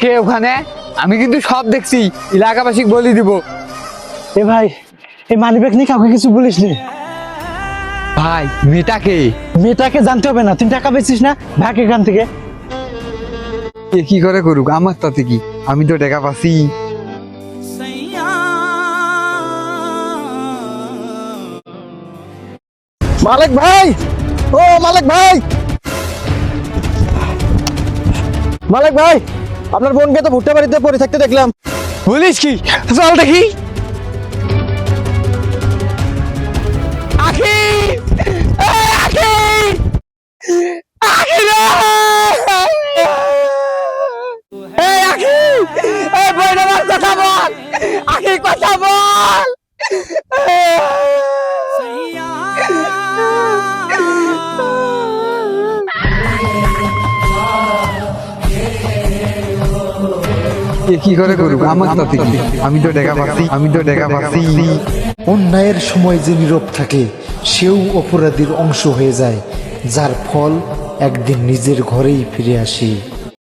কে ওখানে? আমি কিন্তু সব দেখছি, এলাকাবাসী বলি দিব। এ ভাই, এই মানিব্যাগ নিয়ে কাউকে কিছু বলিস নি। ভাই মেয়েটাকে মেয়েটাকে জানতে হবে না, তুই টাকা পেয়েছিস না, ভাগ এখান থেকে। এ কি করে করুক, আমার তাতে কি, আমি তো টাকা পাচ্ছি। মালিক ভাই, ও মালিক ভাই, মালিক ভাই, আপনার বোনকে তো ভুট্টা বাড়িতে পড়ে থাকতে দেখলাম। বলিস কি? চল দেখি। আখি, আখি, আখি রে! এই আখি, এই বইটা আমার কথা বল, আখি কথা বল। এ কি করে করুক, আমার তাতে কি, আমি তো টাকা পাচ্ছি, আমি তো টাকা পাচ্ছি। অন্যায়ের সময় যে নীরব থাকে সেও অপরাধীর অংশ হয়ে যায়, যার ফল একদিন নিজের ঘরেই ফিরে আসে।